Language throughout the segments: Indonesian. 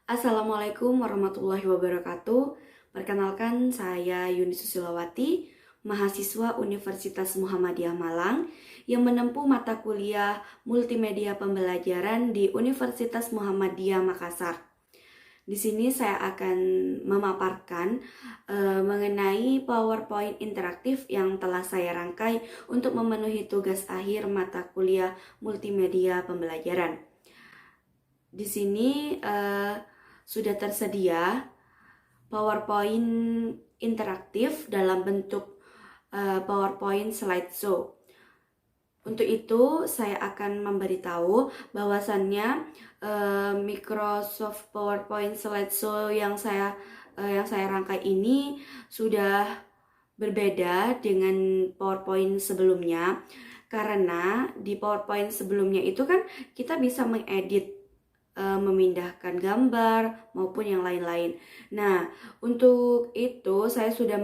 Assalamualaikum warahmatullahi wabarakatuh. Perkenalkan, saya Yuni Susilawati, mahasiswa Universitas Muhammadiyah Malang yang menempuh mata kuliah Multimedia Pembelajaran di Universitas Muhammadiyah Makassar. Di sini saya akan memaparkan mengenai PowerPoint interaktif yang telah saya rangkai untuk memenuhi tugas akhir mata kuliah Multimedia Pembelajaran. Di sini sudah tersedia PowerPoint interaktif dalam bentuk PowerPoint slideshow. Untuk itu, saya akan memberitahu bahwasannya Microsoft PowerPoint slideshow yang saya rangkai ini sudah berbeda dengan PowerPoint sebelumnya, karena di PowerPoint sebelumnya itu kan kita bisa mengedit, memindahkan gambar maupun yang lain-lain. Nah, untuk itu saya sudah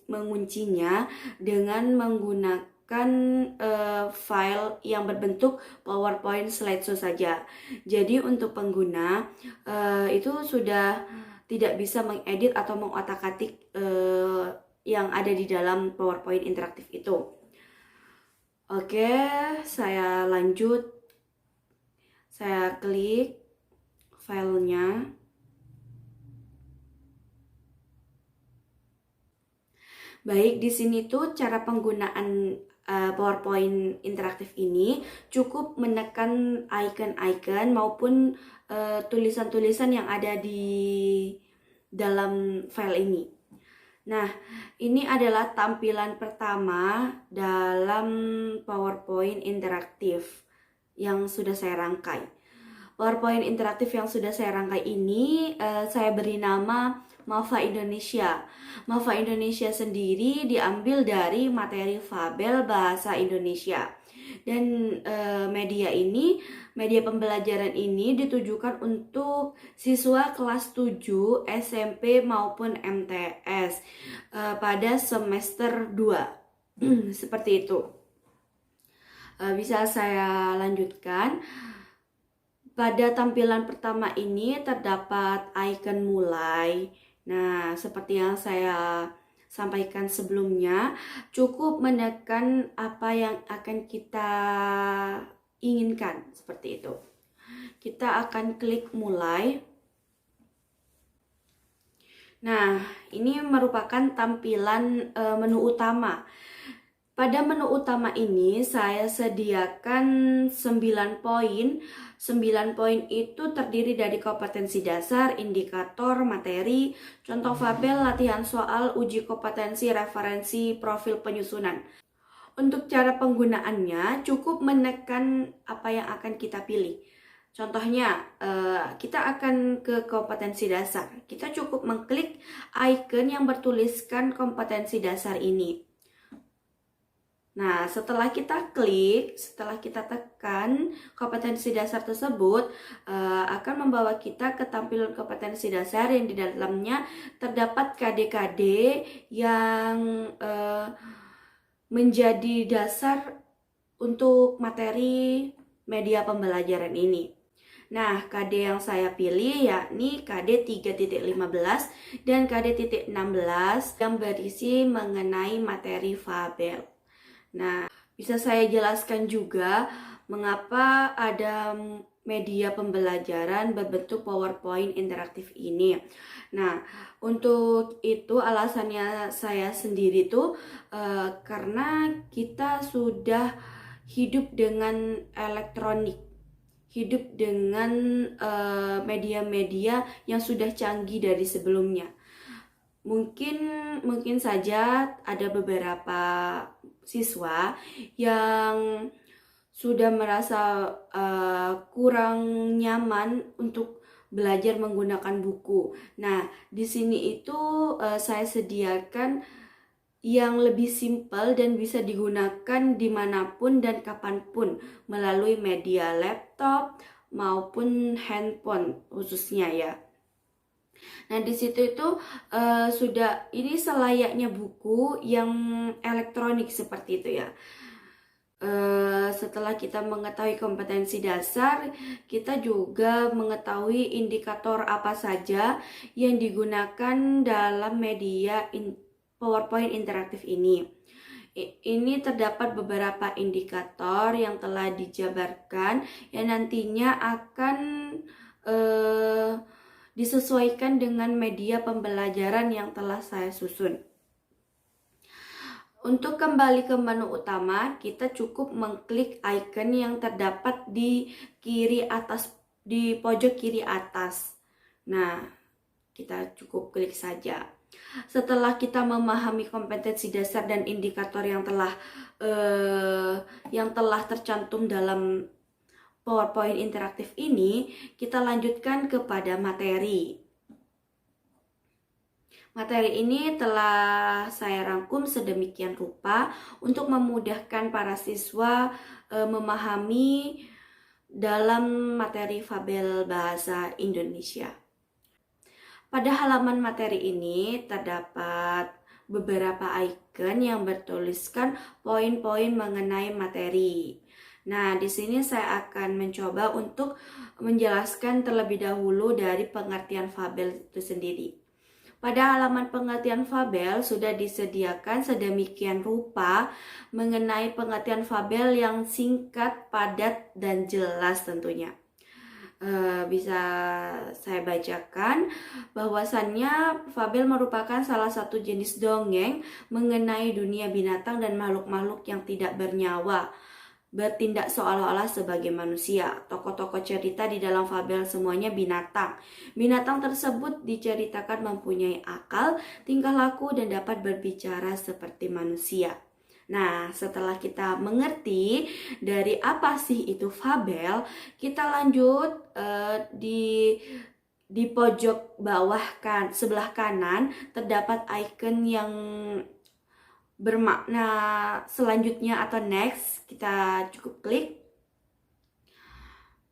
menguncinya dengan menggunakan file yang berbentuk PowerPoint slideshow saja. Jadi untuk pengguna itu sudah tidak bisa mengedit atau mengotak-atik yang ada di dalam PowerPoint interaktif itu. Oke, saya lanjut. Saya klik filenya. Baik, di sini tuh cara penggunaan PowerPoint interaktif ini cukup menekan icon-icon maupun tulisan-tulisan yang ada di dalam file ini. Nah, ini adalah tampilan pertama dalam PowerPoint interaktif yang sudah saya rangkai. PowerPoint interaktif yang sudah saya rangkai ini saya beri nama Mava Indonesia. Mava Indonesia sendiri diambil dari materi Fabel Bahasa Indonesia. Dan media pembelajaran ini ditujukan untuk siswa kelas 7 SMP maupun MTS pada semester 2. Seperti itu. Bisa saya lanjutkan. Pada tampilan pertama ini terdapat icon mulai. Nah, seperti yang saya sampaikan sebelumnya, cukup menekan apa yang akan kita inginkan, seperti itu. Kita akan klik mulai. Nah, ini merupakan tampilan menu utama. Pada menu utama ini saya sediakan 9 poin. 9 poin itu terdiri dari kompetensi dasar, indikator, materi, contoh fabel, latihan soal, uji kompetensi, referensi, profil penyusunan. Untuk cara penggunaannya cukup menekan apa yang akan kita pilih. Contohnya, kita akan ke kompetensi dasar. Kita cukup mengklik icon yang bertuliskan kompetensi dasar ini. Nah, setelah kita klik, setelah kita tekan kompetensi dasar tersebut, akan membawa kita ke tampilan kompetensi dasar yang di dalamnya terdapat KD-KD yang menjadi dasar untuk materi media pembelajaran ini. Nah, KD yang saya pilih yakni KD 3.15 dan KD 16 yang berisi mengenai materi Fabel. Nah, bisa saya jelaskan juga mengapa ada media pembelajaran berbentuk PowerPoint interaktif ini. Nah, untuk itu alasannya saya sendiri tuh karena kita sudah hidup dengan elektronik, hidup dengan media-media yang sudah canggih dari sebelumnya. Mungkin saja ada beberapa siswa yang sudah merasa kurang nyaman untuk belajar menggunakan buku. Nah, di sini itu saya sediakan yang lebih simpel dan bisa digunakan dimanapun dan kapanpun melalui media laptop maupun handphone khususnya ya. Nah, di situ itu sudah ini selayaknya buku yang elektronik seperti itu ya. Setelah kita mengetahui kompetensi dasar, kita juga mengetahui indikator apa saja yang digunakan dalam media PowerPoint interaktif ini. Ini terdapat beberapa indikator yang telah dijabarkan yang nantinya akan disesuaikan dengan media pembelajaran yang telah saya susun. Untuk kembali ke menu utama, kita cukup mengklik icon yang terdapat di kiri atas, di pojok kiri atas. Nah, kita cukup klik saja. Setelah kita memahami kompetensi dasar dan indikator yang telah tercantum dalam PowerPoint interaktif ini, kita lanjutkan kepada materi. Materi ini telah saya rangkum sedemikian rupa untuk memudahkan para siswa memahami dalam materi fabel bahasa Indonesia. Pada halaman materi ini terdapat beberapa icon yang bertuliskan poin-poin mengenai materi. Nah, di sini saya akan mencoba untuk menjelaskan terlebih dahulu dari pengertian fabel itu sendiri. Pada halaman pengertian fabel sudah disediakan sedemikian rupa mengenai pengertian fabel yang singkat, padat, dan jelas tentunya. Bisa saya bacakan bahwasannya fabel merupakan salah satu jenis dongeng mengenai dunia binatang dan makhluk-makhluk yang tidak bernyawa, bertindak seolah-olah sebagai manusia. Tokoh-tokoh cerita di dalam fabel semuanya binatang. Binatang tersebut diceritakan mempunyai akal, tingkah laku, dan dapat berbicara seperti manusia. Nah, setelah kita mengerti dari apa sih itu fabel, kita lanjut di pojok bawah sebelah kanan terdapat icon yang bermakna selanjutnya atau next. Kita cukup klik.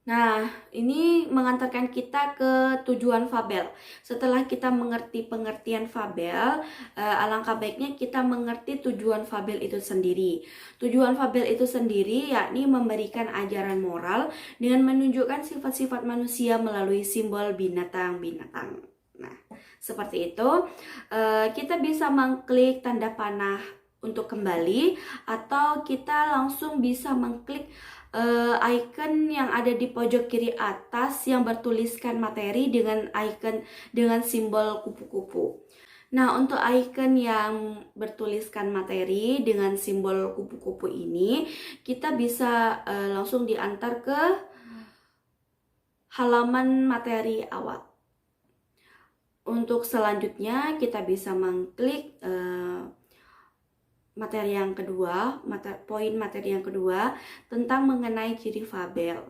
Nah, ini mengantarkan kita ke tujuan fabel. Setelah kita mengerti pengertian fabel, alangkah baiknya kita mengerti tujuan fabel itu sendiri. Tujuan fabel itu sendiri yakni memberikan ajaran moral dengan menunjukkan sifat-sifat manusia melalui simbol binatang-binatang. Nah, seperti itu. Kita bisa mengklik tanda panah untuk kembali, atau kita langsung bisa mengklik icon yang ada di pojok kiri atas yang bertuliskan materi dengan simbol kupu-kupu. Nah, untuk icon yang bertuliskan materi dengan simbol kupu-kupu ini, kita bisa langsung diantar ke halaman materi awal. Untuk selanjutnya kita bisa mengklik materi yang kedua, poin materi yang kedua tentang mengenai ciri fabel.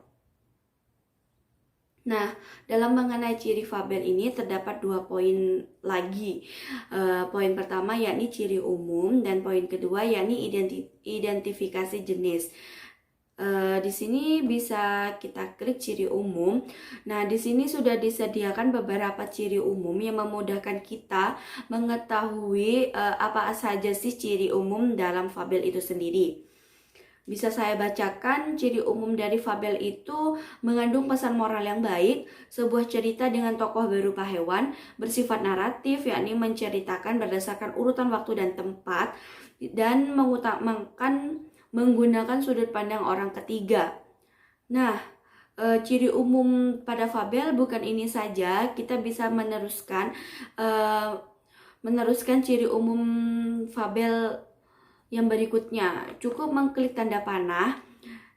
Nah, dalam mengenai ciri fabel ini terdapat 2 poin lagi. Poin pertama yakni ciri umum, dan poin kedua yakni identifikasi jenis. Di sini bisa kita klik ciri umum. Nah, di sini sudah disediakan beberapa ciri umum yang memudahkan kita mengetahui apa saja sih ciri umum dalam fabel itu sendiri. Bisa saya bacakan. Ciri umum dari fabel itu mengandung pesan moral yang baik, sebuah cerita dengan tokoh berupa hewan, bersifat naratif, yakni menceritakan berdasarkan urutan waktu dan tempat, dan mengutamakan menggunakan sudut pandang orang ketiga. Nah, ciri umum pada fabel bukan ini saja, kita bisa meneruskan ciri umum fabel yang berikutnya. Cukup mengklik tanda panah.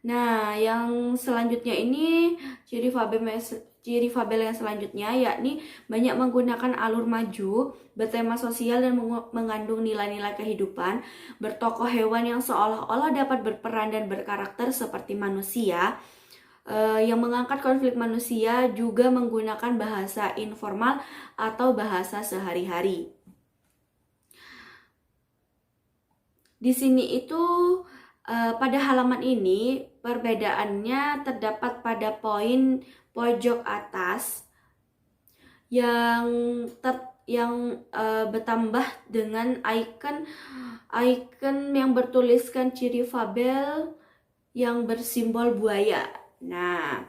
Nah, yang selanjutnya ini ciri fabel yang selanjutnya yakni banyak menggunakan alur maju, bertema sosial dan mengandung nilai-nilai kehidupan, bertokoh hewan yang seolah-olah dapat berperan dan berkarakter seperti manusia, yang mengangkat konflik manusia, juga menggunakan bahasa informal atau bahasa sehari-hari. Di sini itu pada halaman ini perbedaannya terdapat pada poin pojok atas yang bertambah dengan icon yang bertuliskan ciri fabel yang bersimbol buaya. Nah,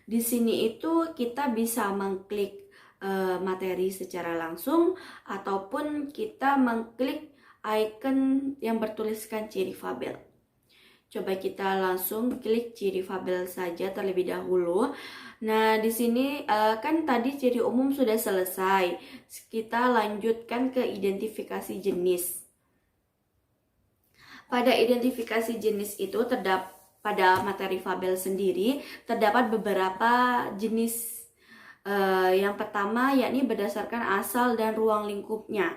di sini itu kita bisa mengklik materi secara langsung ataupun kita mengklik icon yang bertuliskan ciri fabel. Coba kita langsung klik ciri fabel saja terlebih dahulu. Nah, di sini kan tadi ciri umum sudah selesai. Kita lanjutkan ke identifikasi jenis. Pada identifikasi jenis itu pada materi fabel sendiri terdapat beberapa jenis. Yang pertama yakni berdasarkan asal dan ruang lingkupnya.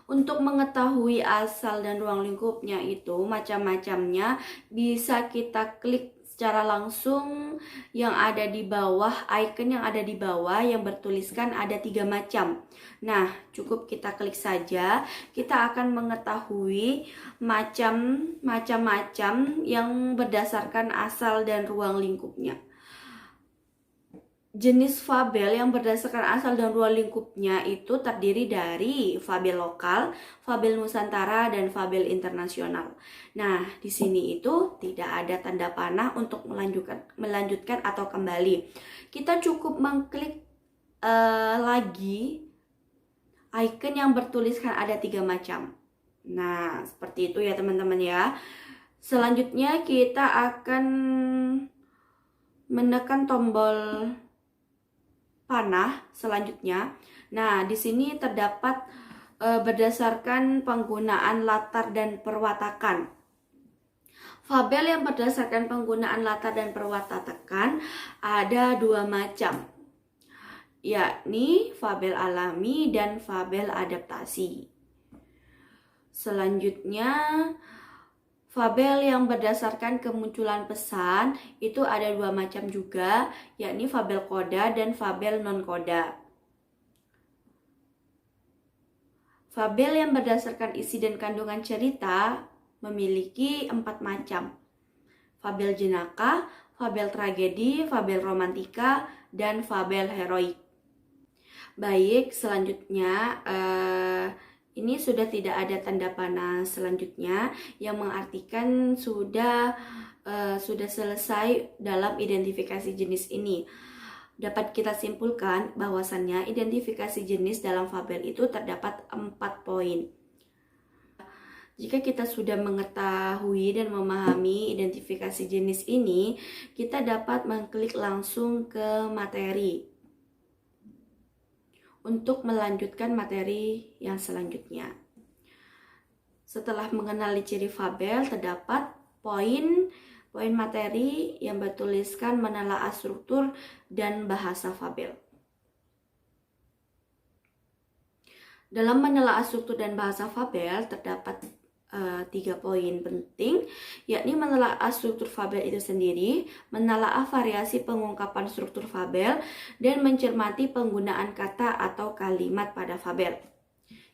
Untuk mengetahui asal dan ruang lingkupnya itu macam-macamnya, bisa kita klik secara langsung yang ada di bawah, icon yang ada di bawah yang bertuliskan ada 3 macam. Nah, cukup kita klik saja, kita akan mengetahui macam-macam yang berdasarkan asal dan ruang lingkupnya. Jenis fabel yang berdasarkan asal dan ruang lingkupnya itu terdiri dari fabel lokal, fabel Nusantara, dan fabel internasional. Nah, di sini itu tidak ada tanda panah untuk melanjutkan atau kembali. Kita cukup mengklik lagi icon yang bertuliskan ada 3 macam. Nah, seperti itu ya teman-teman ya. Selanjutnya kita akan menekan tombol panah selanjutnya. Nah, di sini terdapat berdasarkan penggunaan latar dan perwatakan. Fabel yang berdasarkan penggunaan latar dan perwatakan ada 2 macam, yakni fabel alami dan fabel adaptasi. Selanjutnya, fabel yang berdasarkan kemunculan pesan itu ada 2 macam juga, yakni fabel koda dan fabel non-koda. Fabel yang berdasarkan isi dan kandungan cerita memiliki 4 macam. Fabel jenaka, fabel tragedi, fabel romantika, dan fabel heroik. Baik, selanjutnya ini sudah tidak ada tanda panah selanjutnya yang mengartikan sudah selesai dalam identifikasi jenis ini. Dapat kita simpulkan bahwasannya identifikasi jenis dalam fabel itu terdapat 4 poin. Jika kita sudah mengetahui dan memahami identifikasi jenis ini, kita dapat mengklik langsung ke materi untuk melanjutkan materi yang selanjutnya. Setelah mengenali ciri fabel, terdapat poin materi yang bertuliskan menelaah struktur dan bahasa fabel. Dalam menelaah struktur dan bahasa fabel terdapat 3 poin penting, yakni menelaah struktur fabel itu sendiri, menelaah variasi pengungkapan struktur fabel, dan mencermati penggunaan kata atau kalimat pada fabel.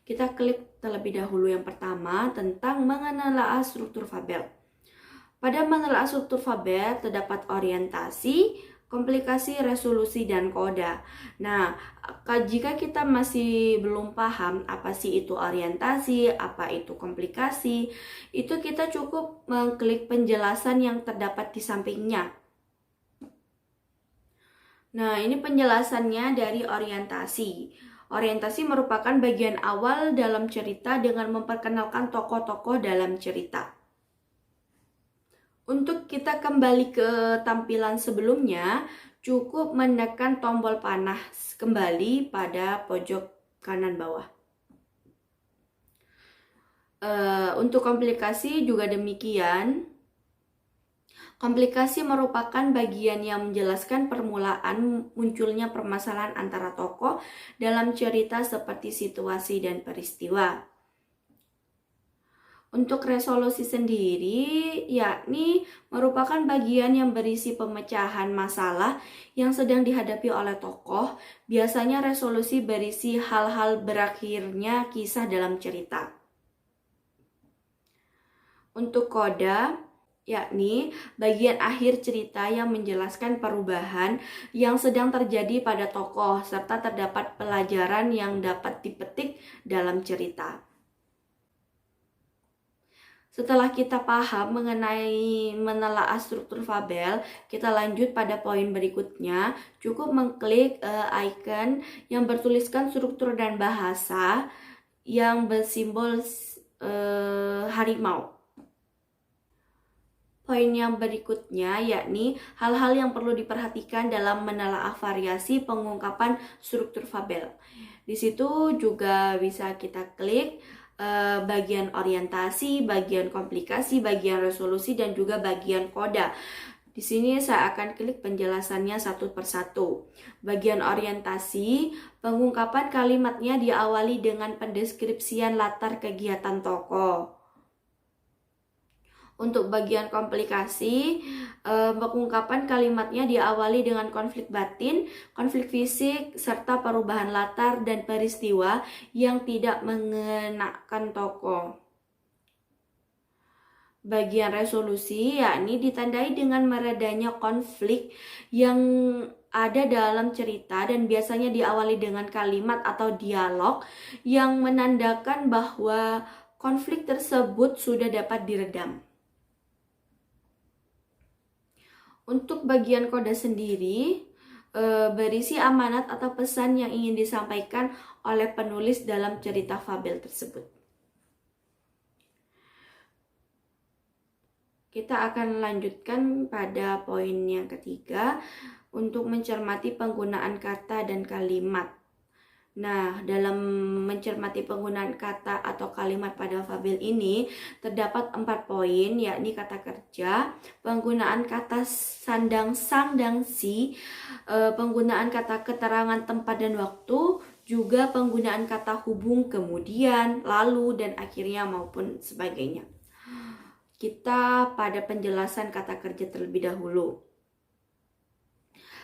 Kita klik terlebih dahulu yang pertama tentang menelaah struktur fabel. Pada menelaah struktur fabel terdapat orientasi, komplikasi, resolusi, dan koda. Nah, jika kita masih belum paham apa sih itu orientasi, apa itu komplikasi, itu kita cukup mengklik penjelasan yang terdapat di sampingnya. Nah, ini penjelasannya dari orientasi. Orientasi merupakan bagian awal dalam cerita dengan memperkenalkan tokoh-tokoh dalam cerita. Untuk kita kembali ke tampilan sebelumnya, cukup menekan tombol panah kembali pada pojok kanan bawah. Untuk komplikasi juga demikian. Komplikasi merupakan bagian yang menjelaskan permulaan munculnya permasalahan antara tokoh dalam cerita seperti situasi dan peristiwa. Untuk resolusi sendiri, yakni merupakan bagian yang berisi pemecahan masalah yang sedang dihadapi oleh tokoh. Biasanya resolusi berisi hal-hal berakhirnya kisah dalam cerita. Untuk koda, yakni bagian akhir cerita yang menjelaskan perubahan yang sedang terjadi pada tokoh, serta terdapat pelajaran yang dapat dipetik dalam cerita. Setelah kita paham mengenai menelaah struktur fabel, kita lanjut pada poin berikutnya. Cukup mengklik icon yang bertuliskan struktur dan bahasa yang bersimbol harimau. Poin yang berikutnya yakni hal-hal yang perlu diperhatikan dalam menelaah variasi pengungkapan struktur fabel. Di situ juga bisa kita klik bagian orientasi, bagian komplikasi, bagian resolusi, dan juga bagian koda. Di sini saya akan klik penjelasannya satu persatu. Bagian orientasi, pengungkapan kalimatnya diawali dengan pendeskripsian latar kegiatan tokoh. Untuk bagian komplikasi, pengungkapan kalimatnya diawali dengan konflik batin, konflik fisik, serta perubahan latar dan peristiwa yang tidak mengenakan tokoh. Bagian resolusi yakni ditandai dengan meredanya konflik yang ada dalam cerita dan biasanya diawali dengan kalimat atau dialog yang menandakan bahwa konflik tersebut sudah dapat diredam. Untuk bagian kode sendiri, berisi amanat atau pesan yang ingin disampaikan oleh penulis dalam cerita fabel tersebut. Kita akan lanjutkan pada poin yang ketiga untuk mencermati penggunaan kata dan kalimat. Nah, dalam mencermati penggunaan kata atau kalimat pada fabel ini terdapat 4 poin, yakni kata kerja, penggunaan kata sandang, sang, dan si, penggunaan kata keterangan tempat dan waktu, juga penggunaan kata hubung, kemudian, lalu, dan akhirnya maupun sebagainya. Kita pada penjelasan kata kerja terlebih dahulu.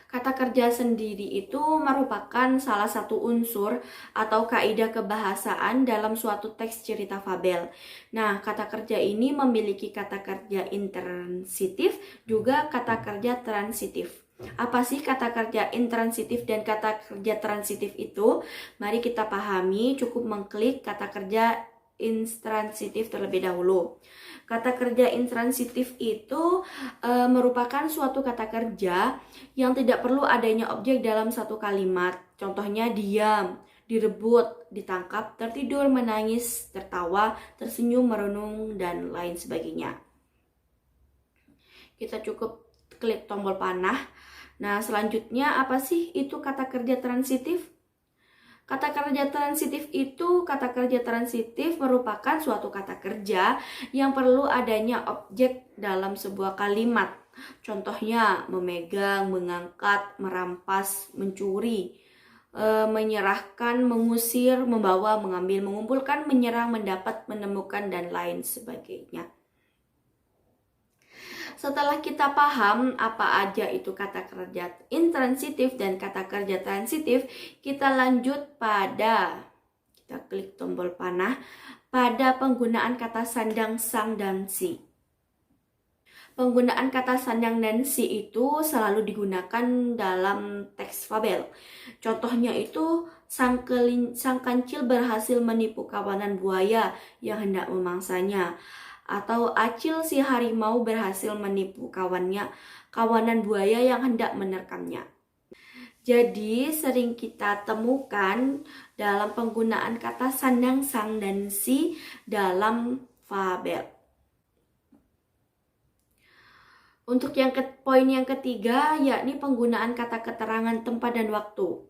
Kata kerja sendiri itu merupakan salah satu unsur atau kaidah kebahasaan dalam suatu teks cerita fabel. Nah, kata kerja ini memiliki kata kerja intransitif, juga kata kerja transitif. Apa sih kata kerja intransitif dan kata kerja transitif itu? Mari kita pahami, cukup mengklik kata kerja intransitif terlebih dahulu. Kata kerja intransitif itu merupakan suatu kata kerja yang tidak perlu adanya objek dalam satu kalimat. Contohnya diam, direbut, ditangkap, tertidur, menangis, tertawa, tersenyum, merenung, dan lain sebagainya. Kita cukup klik tombol panah. Nah, selanjutnya apa sih itu kata kerja transitif? Kata kerja transitif merupakan suatu kata kerja yang perlu adanya objek dalam sebuah kalimat. Contohnya memegang, mengangkat, merampas, mencuri, menyerahkan, mengusir, membawa, mengambil, mengumpulkan, menyerang, mendapat, menemukan, dan lain sebagainya. Setelah kita paham apa aja itu kata kerja intransitif dan kata kerja transitif, kita lanjut pada, kita klik tombol panah, pada penggunaan kata sandang, sang, dan si. Penggunaan kata sandang dan si itu selalu digunakan dalam teks fabel. Contohnya itu, sang kancil berhasil menipu kawanan buaya yang hendak memangsanya. Atau Acil si harimau berhasil menipu kawanan buaya yang hendak menerkamnya. Jadi sering kita temukan dalam penggunaan kata sandang, sang, dan si dalam fabel. Untuk poin yang ketiga yakni penggunaan kata keterangan tempat dan waktu.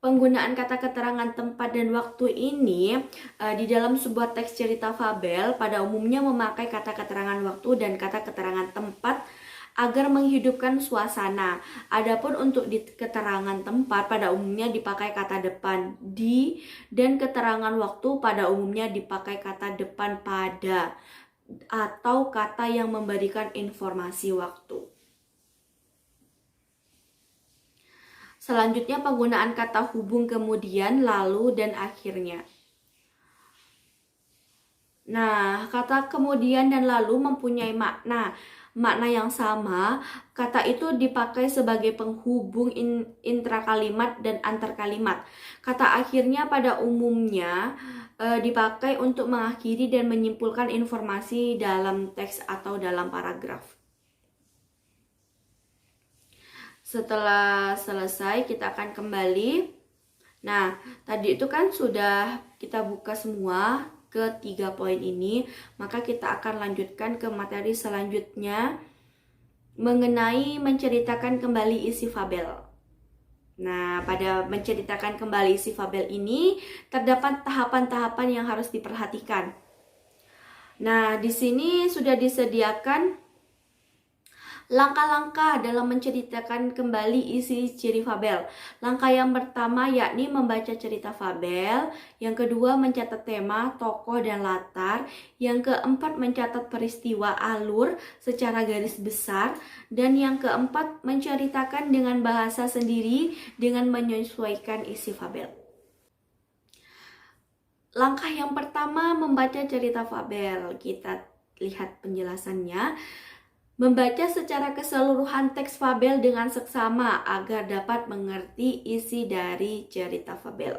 Penggunaan kata keterangan tempat dan waktu ini di dalam sebuah teks cerita fabel pada umumnya memakai kata keterangan waktu dan kata keterangan tempat agar menghidupkan suasana. Adapun untuk di keterangan tempat pada umumnya dipakai kata depan di, dan keterangan waktu pada umumnya dipakai kata depan pada atau kata yang memberikan informasi waktu. Selanjutnya penggunaan kata hubung, kemudian, lalu, dan akhirnya. Nah, kata kemudian dan lalu mempunyai makna yang sama. Kata itu dipakai sebagai penghubung intrakalimat dan antar kalimat. Kata akhirnya pada umumnya dipakai untuk mengakhiri dan menyimpulkan informasi dalam teks atau dalam paragraf. Setelah selesai, kita akan kembali. Nah, tadi itu kan sudah kita buka semua ke 3 poin ini, maka kita akan lanjutkan ke materi selanjutnya mengenai menceritakan kembali isi fabel. Nah, pada menceritakan kembali isi fabel ini terdapat tahapan-tahapan yang harus diperhatikan. Nah, di sini sudah disediakan langkah-langkah dalam menceritakan kembali isi ciri fabel. Langkah yang pertama yakni membaca cerita fabel, yang kedua mencatat tema, tokoh, dan latar, yang keempat mencatat peristiwa alur secara garis besar, dan yang keempat menceritakan dengan bahasa sendiri dengan menyesuaikan isi fabel. Langkah yang pertama membaca cerita fabel. Kita lihat penjelasannya. Membaca secara keseluruhan teks fabel dengan seksama agar dapat mengerti isi dari cerita fabel.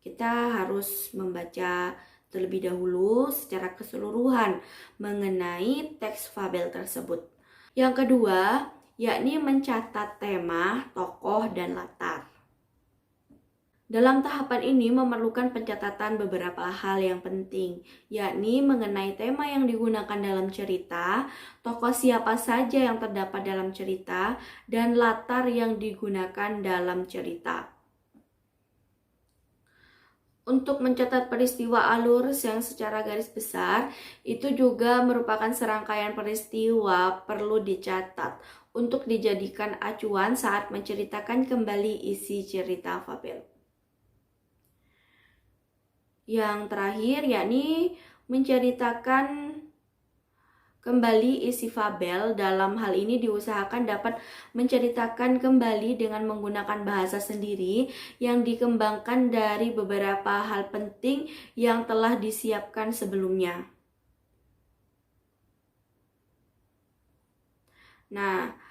Kita harus membaca terlebih dahulu secara keseluruhan mengenai teks fabel tersebut. Yang kedua, yakni mencatat tema, tokoh, dan latar. Dalam tahapan ini memerlukan pencatatan beberapa hal yang penting, yakni mengenai tema yang digunakan dalam cerita, tokoh siapa saja yang terdapat dalam cerita, dan latar yang digunakan dalam cerita. Untuk mencatat peristiwa alur yang secara garis besar, itu juga merupakan serangkaian peristiwa perlu dicatat untuk dijadikan acuan saat menceritakan kembali isi cerita fabel. Yang terakhir yakni menceritakan kembali isi fabel. Dalam hal ini diusahakan dapat menceritakan kembali dengan menggunakan bahasa sendiri yang dikembangkan dari beberapa hal penting yang telah disiapkan sebelumnya. Nah,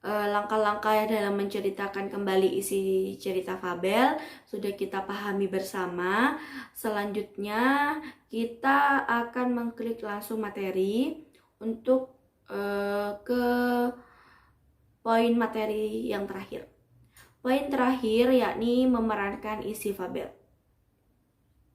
langkah-langkah dalam menceritakan kembali isi cerita fabel sudah kita pahami bersama. Selanjutnya kita akan mengklik langsung materi untuk ke poin materi yang terakhir. Poin terakhir yakni memerankan isi fabel.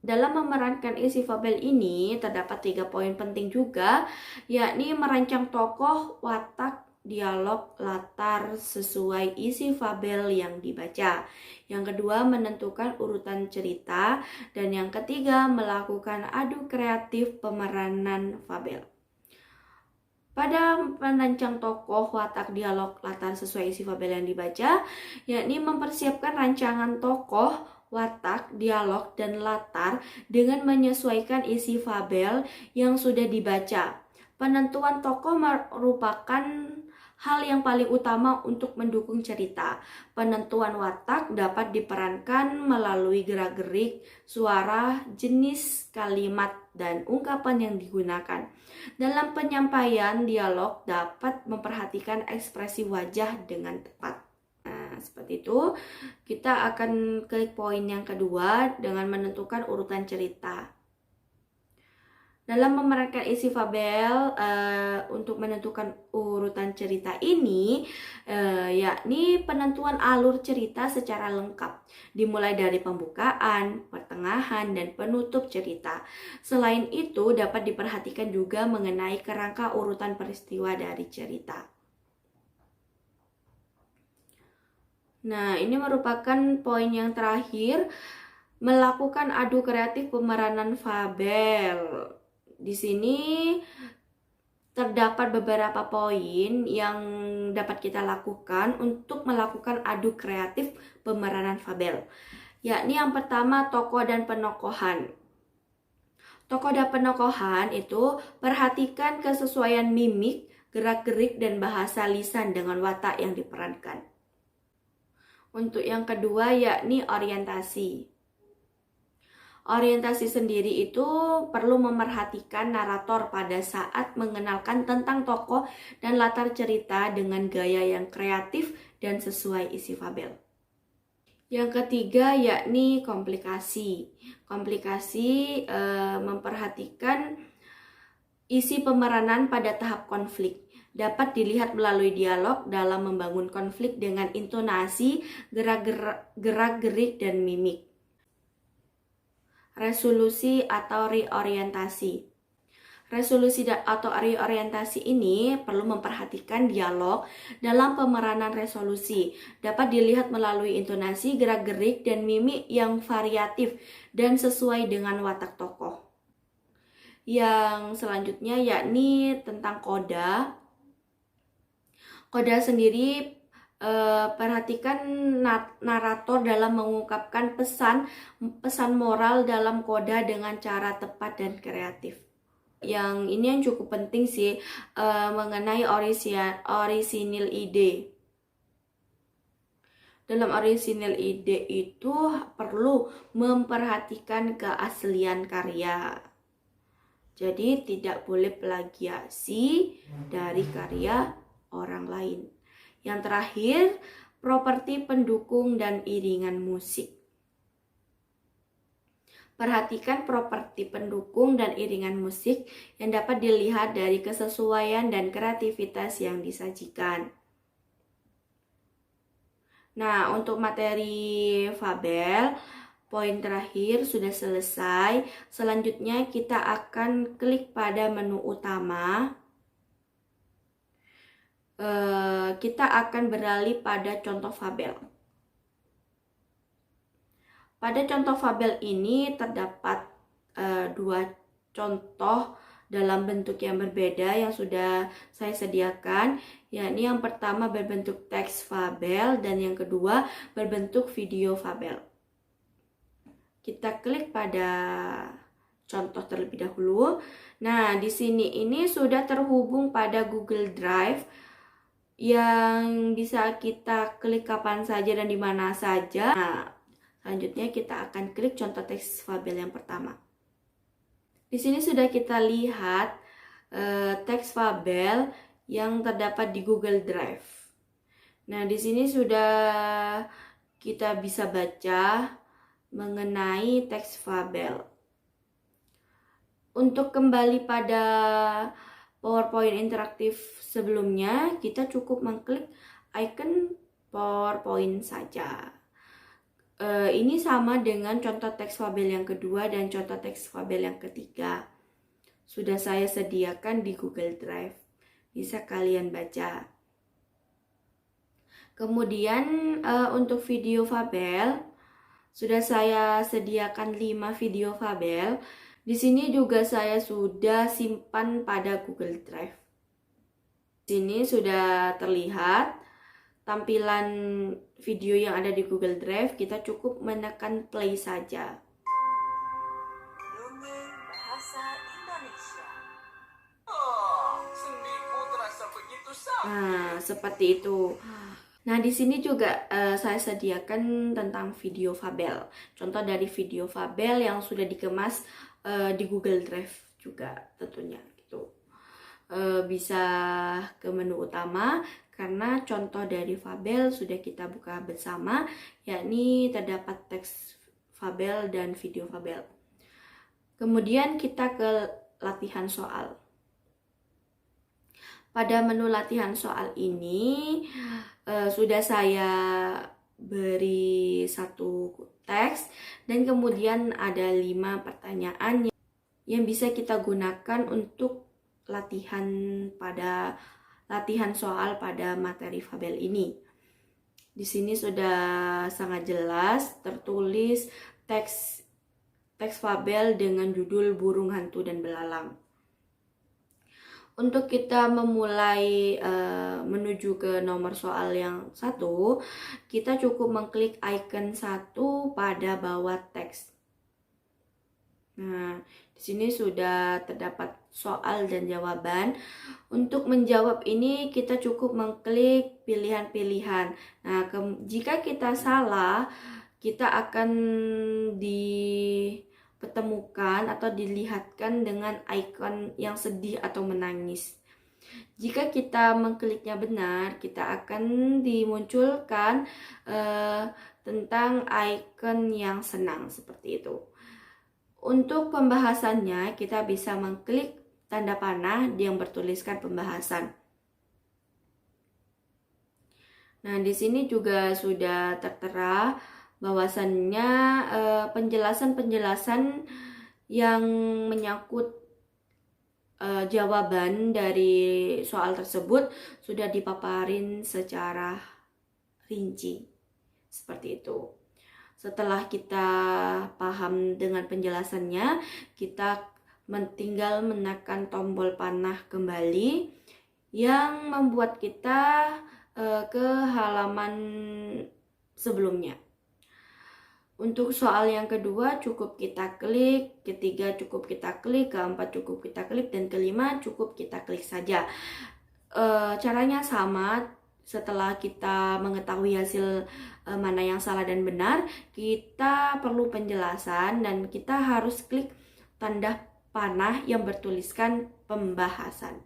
Dalam memerankan isi fabel ini terdapat 3 poin penting juga, yakni merancang tokoh, watak, dialog, latar sesuai isi fabel yang dibaca. Yang kedua, menentukan urutan cerita. Dan yang ketiga, melakukan adu kreatif pemeranan fabel. Pada merancang tokoh, watak, dialog, latar sesuai isi fabel yang dibaca, yakni mempersiapkan rancangan tokoh, watak, dialog, dan latar dengan menyesuaikan isi fabel yang sudah dibaca. Penentuan tokoh merupakan hal yang paling utama untuk mendukung cerita. Penentuan watak dapat diperankan melalui gerak-gerik, suara, jenis kalimat, dan ungkapan yang digunakan. Dalam penyampaian dialog dapat memperhatikan ekspresi wajah dengan tepat. Nah, seperti itu. Kita akan klik poin yang kedua dengan menentukan urutan cerita. Dalam memerankan isi fabel, untuk menentukan urutan cerita ini, yakni penentuan alur cerita secara lengkap, dimulai dari pembukaan, pertengahan, dan penutup cerita. Selain itu, dapat diperhatikan juga mengenai kerangka urutan peristiwa dari cerita. Nah, ini merupakan poin yang terakhir, melakukan adu kreatif pemeranan fabel. Di sini terdapat beberapa poin yang dapat kita lakukan untuk melakukan adu kreatif pemeranan fabel. Yakni yang pertama, tokoh dan penokohan. Tokoh dan penokohan itu perhatikan kesesuaian mimik, gerak-gerik, dan bahasa lisan dengan watak yang diperankan. Untuk yang kedua yakni orientasi. Orientasi sendiri itu perlu memerhatikan narator pada saat mengenalkan tentang tokoh dan latar cerita dengan gaya yang kreatif dan sesuai isi fabel. Yang ketiga yakni komplikasi. Komplikasi memperhatikan isi pemeranan pada tahap konflik. Dapat dilihat melalui dialog dalam membangun konflik dengan intonasi, gerak-gerik, dan mimik. Resolusi atau reorientasi. Resolusi atau reorientasi ini perlu memperhatikan dialog dalam pemeranan resolusi. Dapat dilihat melalui intonasi, gerak-gerik, dan mimik yang variatif dan sesuai dengan watak tokoh. Yang selanjutnya yakni tentang koda. Koda sendiri perhatikan narator dalam mengungkapkan pesan moral dalam koda dengan cara tepat dan kreatif. Yang ini yang cukup penting sih, mengenai orisinil ide. Dalam orisinil ide itu perlu memperhatikan keaslian karya. Jadi tidak boleh plagiasi dari karya orang lain. Yang terakhir, properti pendukung dan iringan musik. Perhatikan properti pendukung dan iringan musik yang dapat dilihat dari kesesuaian dan kreativitas yang disajikan. Nah, untuk materi fabel, poin terakhir sudah selesai. Selanjutnya kita akan klik pada menu utama. Kita akan beralih pada contoh fabel. Pada contoh fabel ini terdapat dua contoh dalam bentuk yang berbeda yang sudah saya sediakan, yakni yang pertama berbentuk teks fabel dan yang kedua berbentuk video fabel. Kita klik pada contoh terlebih dahulu. Nah, di sini ini sudah terhubung pada Google Drive yang bisa kita klik kapan saja dan di mana saja. Nah, selanjutnya kita akan klik contoh teks fabel yang pertama. Di sini sudah kita lihat teks fabel yang terdapat di Google Drive. Nah, di sini sudah kita bisa baca mengenai teks fabel. Untuk kembali pada PowerPoint interaktif sebelumnya, kita cukup mengklik icon PowerPoint saja. Ini sama dengan contoh teks fabel yang kedua dan contoh teks fabel yang ketiga. Sudah saya sediakan di Google Drive. Bisa kalian baca. Kemudian untuk video fabel, sudah saya sediakan 5 video fabel. Di sini juga saya sudah simpan pada Google Drive. Di sini sudah terlihat tampilan video yang ada di Google Drive. Kita cukup menekan play saja. Bahasa Indonesia. Oh, sendiku terasa begitu sakit. Nah, seperti itu. Nah, di sini juga saya sediakan tentang video fabel. Contoh dari video fabel yang sudah dikemas di Google Drive juga tentunya gitu. Bisa ke menu utama karena contoh dari fabel sudah kita buka bersama, yakni terdapat teks fabel dan video fabel. Kemudian kita ke latihan soal. Pada menu latihan soal ini sudah saya beri satu teks dan kemudian ada 5 pertanyaan yang bisa kita gunakan untuk latihan soal pada materi fabel ini. Di sini sudah sangat jelas tertulis teks fabel dengan judul Burung Hantu dan Belalang. Untuk kita memulai menuju ke nomor soal yang 1, kita cukup mengklik icon 1 pada bawah teks. Nah, di sini sudah terdapat soal dan jawaban. Untuk menjawab ini kita cukup mengklik pilihan-pilihan. Nah, jika kita salah, kita akan dipertemukan atau dilihatkan dengan ikon yang sedih atau menangis. Jika kita mengkliknya benar, kita akan dimunculkan tentang ikon yang senang seperti itu. Untuk pembahasannya, kita bisa mengklik tanda panah yang bertuliskan pembahasan. Nah, di sini juga sudah tertera bahwasannya penjelasan-penjelasan yang menyangkut jawaban dari soal tersebut sudah dipaparin secara rinci. Seperti itu. Setelah kita paham dengan penjelasannya, kita tinggal menekan tombol panah kembali yang membuat kita ke halaman sebelumnya. Untuk soal yang kedua cukup kita klik, ketiga cukup kita klik, keempat cukup kita klik, dan kelima cukup kita klik saja. Caranya sama. Setelah kita mengetahui hasil mana yang salah dan benar, kita perlu penjelasan dan kita harus klik tanda panah yang bertuliskan pembahasan.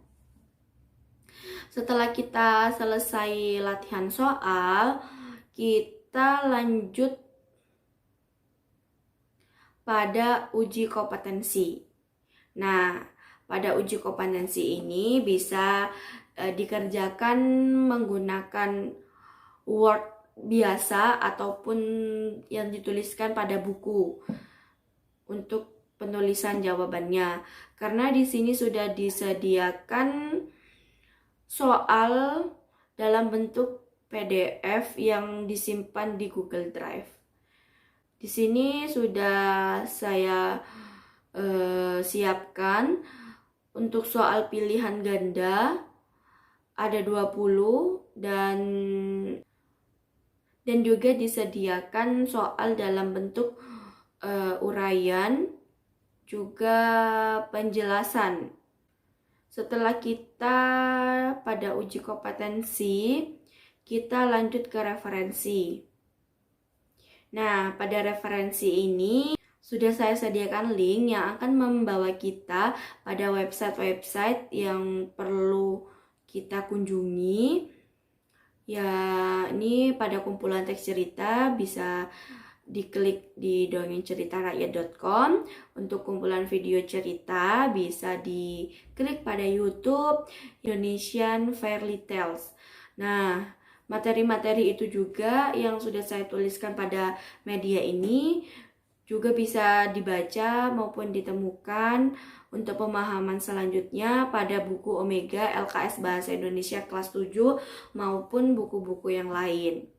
Setelah kita selesai latihan soal, kita lanjut pada uji kompetensi. Nah, pada uji kompetensi ini bisa dikerjakan menggunakan Word biasa ataupun yang dituliskan pada buku untuk penulisan jawabannya. Karena di sini sudah disediakan soal dalam bentuk PDF yang disimpan di Google Drive. Di sini sudah saya siapkan untuk soal pilihan ganda ada 20 dan juga disediakan soal dalam bentuk uraian juga penjelasan. Setelah kita pada uji kompetensi, kita lanjut ke referensi. Nah, pada referensi ini sudah saya sediakan link yang akan membawa kita pada website-website yang perlu kita kunjungi. Ya, ini pada kumpulan teks cerita bisa diklik di dongengceritarakyat.com. Untuk kumpulan video cerita bisa diklik pada YouTube Indonesian Fairy Tales. Nah, materi-materi itu juga yang sudah saya tuliskan pada media ini juga bisa dibaca maupun ditemukan untuk pemahaman selanjutnya pada buku Omega LKS Bahasa Indonesia kelas 7 maupun buku-buku yang lain.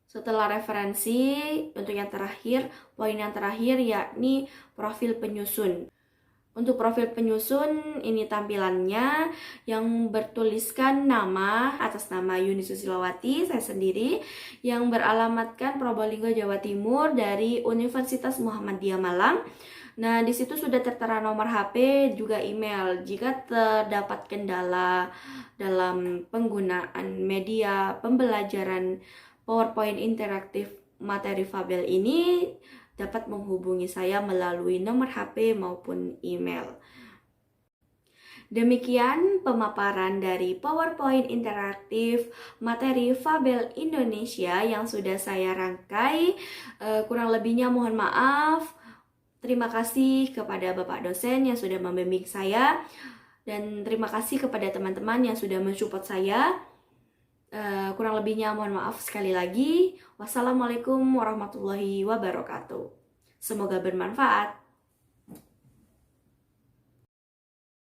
Setelah referensi, untuk yang terakhir, poin yang terakhir yakni profil penyusun. Untuk profil penyusun, ini tampilannya yang bertuliskan nama, atas nama Yuni Susilowati, saya sendiri, yang beralamatkan Probolinggo, Jawa Timur dari Universitas Muhammadiyah Malang. Nah, di situ sudah tertera nomor HP, juga email. Jika terdapat kendala dalam penggunaan media pembelajaran PowerPoint interaktif materi Fabel ini, dapat menghubungi saya melalui nomor HP maupun email. Demikian pemaparan dari PowerPoint interaktif materi Fabel Indonesia yang sudah saya rangkai. Kurang lebihnya mohon maaf. Terima kasih kepada Bapak dosen yang sudah membimbing saya, dan terima kasih kepada teman-teman yang sudah mensupport saya. Kurang lebihnya mohon maaf sekali lagi. Wassalamualaikum warahmatullahi wabarakatuh. Semoga bermanfaat.